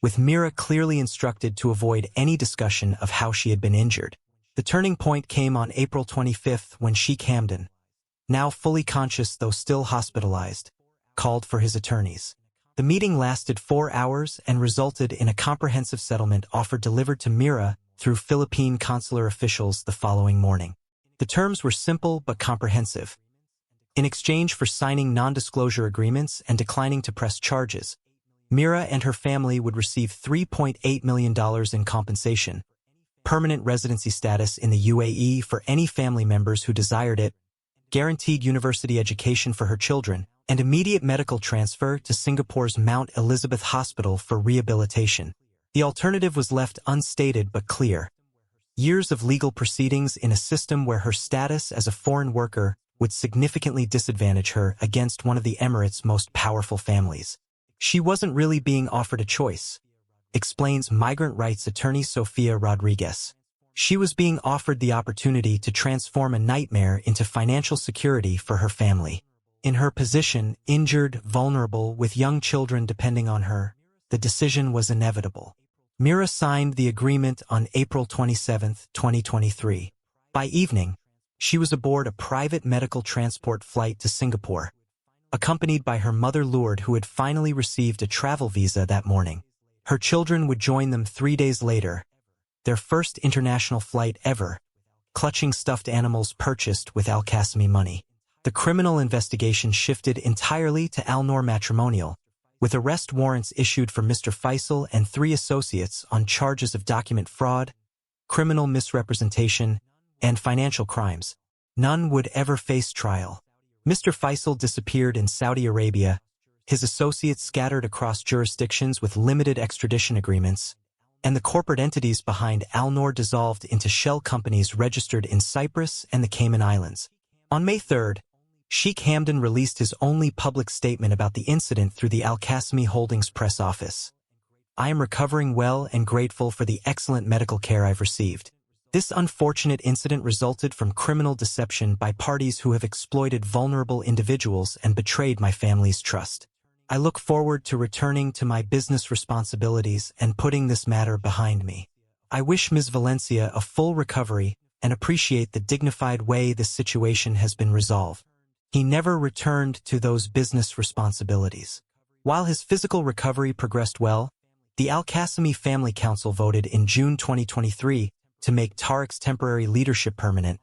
with Mira clearly instructed to avoid any discussion of how she had been injured. The turning point came on April 25th when Sheikh Hamdan, now fully conscious though still hospitalized, called for his attorneys. The meeting lasted 4 hours and resulted in a comprehensive settlement offer delivered to Mira through Philippine consular officials the following morning. The terms were simple but comprehensive. In exchange for signing non-disclosure agreements and declining to press charges, Mira and her family would receive $3.8 million in compensation, permanent residency status in the UAE for any family members who desired it, guaranteed university education for her children, and immediate medical transfer to Singapore's Mount Elizabeth Hospital for rehabilitation. The alternative was left unstated but clear. Years of legal proceedings in a system where her status as a foreign worker would significantly disadvantage her against one of the Emirates' most powerful families. She wasn't really being offered a choice, explains migrant rights attorney Sofia Rodriguez. She was being offered the opportunity to transform a nightmare into financial security for her family. In her position, injured, vulnerable, with young children depending on her, the decision was inevitable. Mira signed the agreement on April 27, 2023. By evening, she was aboard a private medical transport flight to Singapore, accompanied by her mother Lourdes, who had finally received a travel visa that morning. Her children would join them 3 days later, their first international flight ever, clutching stuffed animals purchased with Al-Qasimi money. The criminal investigation shifted entirely to Al-Noor Matrimonial, with arrest warrants issued for Mr. Faisal and 3 associates on charges of document fraud, criminal misrepresentation, and financial crimes. None would ever face trial. Mr. Faisal disappeared in Saudi Arabia, his associates scattered across jurisdictions with limited extradition agreements, and the corporate entities behind Al-Noor dissolved into shell companies registered in Cyprus and the Cayman Islands. On May 3rd, Sheikh Hamdan released his only public statement about the incident through the Al-Qasimi Holdings press office. I am recovering well and grateful for the excellent medical care I've received. This unfortunate incident resulted from criminal deception by parties who have exploited vulnerable individuals and betrayed my family's trust. I look forward to returning to my business responsibilities and putting this matter behind me. I wish Ms. Valencia a full recovery and appreciate the dignified way this situation has been resolved. He never returned to those business responsibilities. While his physical recovery progressed well, the Al-Qasimi Family Council voted in June 2023 to make Tariq's temporary leadership permanent,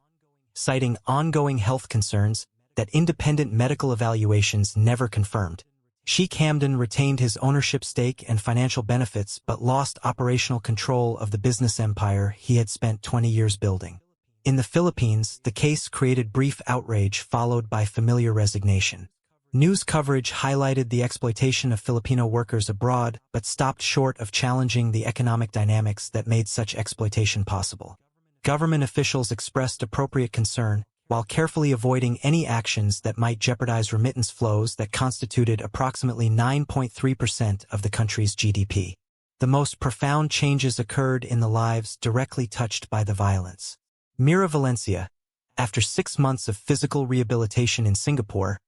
citing ongoing health concerns that independent medical evaluations never confirmed. Sheikh Hamdan retained his ownership stake and financial benefits but lost operational control of the business empire he had spent 20 years building. In the Philippines, the case created brief outrage followed by familiar resignation. News coverage highlighted the exploitation of Filipino workers abroad but stopped short of challenging the economic dynamics that made such exploitation possible. Government officials expressed appropriate concern, while carefully avoiding any actions that might jeopardize remittance flows that constituted approximately 9.3% of the country's GDP. The most profound changes occurred in the lives directly touched by the violence. Mira Valencia, after 6 months of physical rehabilitation in Singapore,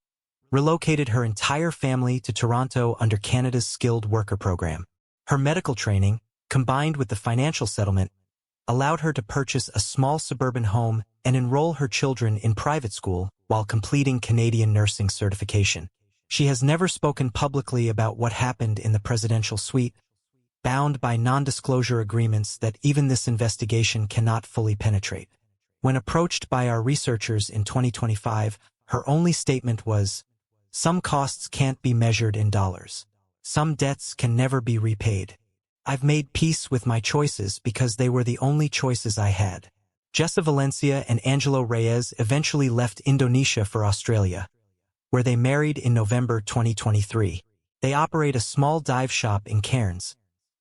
relocated her entire family to Toronto under Canada's skilled worker program. Her medical training, combined with the financial settlement, allowed her to purchase a small suburban home and enroll her children in private school while completing Canadian nursing certification. She has never spoken publicly about what happened in the presidential suite, bound by non-disclosure agreements that even this investigation cannot fully penetrate. When approached by our researchers in 2025, her only statement was, "Some costs can't be measured in dollars. Some debts can never be repaid. I've made peace with my choices because they were the only choices I had." Jessa Valencia and Angelo Reyes eventually left Indonesia for Australia, where they married in November 2023. They operate a small dive shop in Cairns,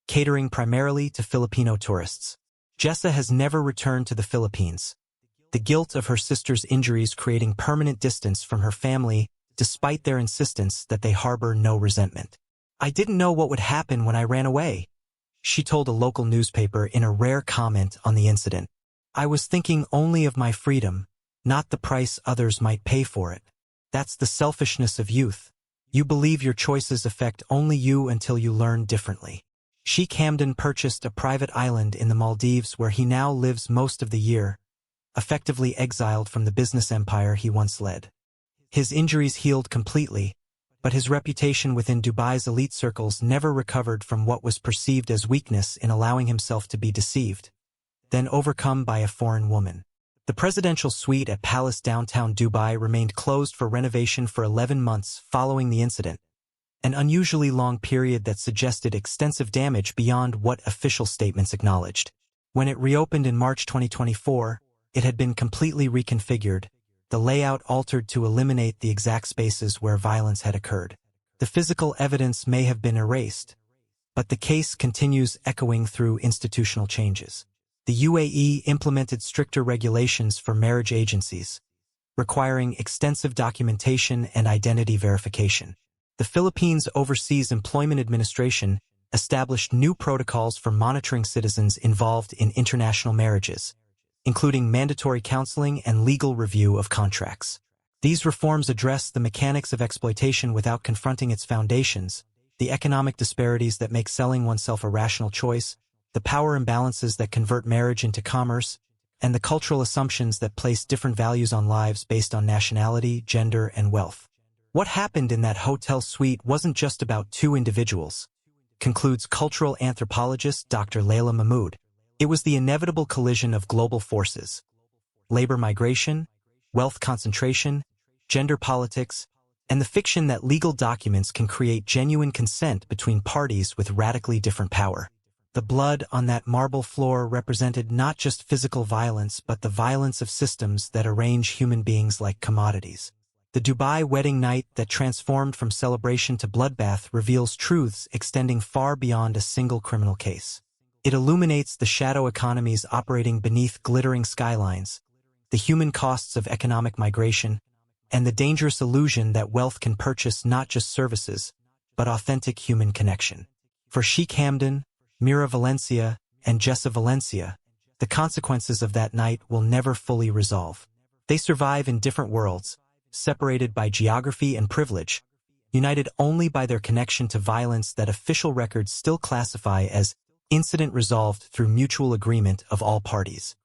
catering primarily to Filipino tourists. Jessa has never returned to the Philippines, the guilt of her sister's injuries creating permanent distance from her family despite their insistence that they harbor no resentment. "I didn't know what would happen when I ran away," she told a local newspaper in a rare comment on the incident. "I was thinking only of my freedom, not the price others might pay for it. That's the selfishness of youth. You believe your choices affect only you until you learn differently." Sheikh purchased a private island in the Maldives where he now lives most of the year, effectively exiled from the business empire he once led. His injuries healed completely, but his reputation within Dubai's elite circles never recovered from what was perceived as weakness in allowing himself to be deceived, then overcome by a foreign woman. The presidential suite at Palace downtown Dubai remained closed for renovation for 11 months following the incident, an unusually long period that suggested extensive damage beyond what official statements acknowledged. When it reopened in March 2024, it had been completely reconfigured, the layout altered to eliminate the exact spaces where violence had occurred. The physical evidence may have been erased, but the case continues echoing through institutional changes. The UAE implemented stricter regulations for marriage agencies, requiring extensive documentation and identity verification. The Philippines Overseas Employment Administration established new protocols for monitoring citizens involved in international marriages, including mandatory counseling and legal review of contracts. These reforms address the mechanics of exploitation without confronting its foundations, the economic disparities that make selling oneself a rational choice, the power imbalances that convert marriage into commerce, and the cultural assumptions that place different values on lives based on nationality, gender, and wealth. What happened in that hotel suite wasn't just about two individuals, concludes cultural anthropologist Dr. Layla Mahmood. It was the inevitable collision of global forces: labor migration, wealth concentration, gender politics, and the fiction that legal documents can create genuine consent between parties with radically different power. The blood on that marble floor represented not just physical violence but the violence of systems that arrange human beings like commodities. The Dubai wedding night that transformed from celebration to bloodbath reveals truths extending far beyond a single criminal case. It illuminates the shadow economies operating beneath glittering skylines, the human costs of economic migration, and the dangerous illusion that wealth can purchase not just services, but authentic human connection. For Sheikh, Mira Valencia, and Jessa Valencia, the consequences of that night will never fully resolve. They survive in different worlds, separated by geography and privilege, united only by their connection to violence that official records still classify as incident resolved through mutual agreement of all parties.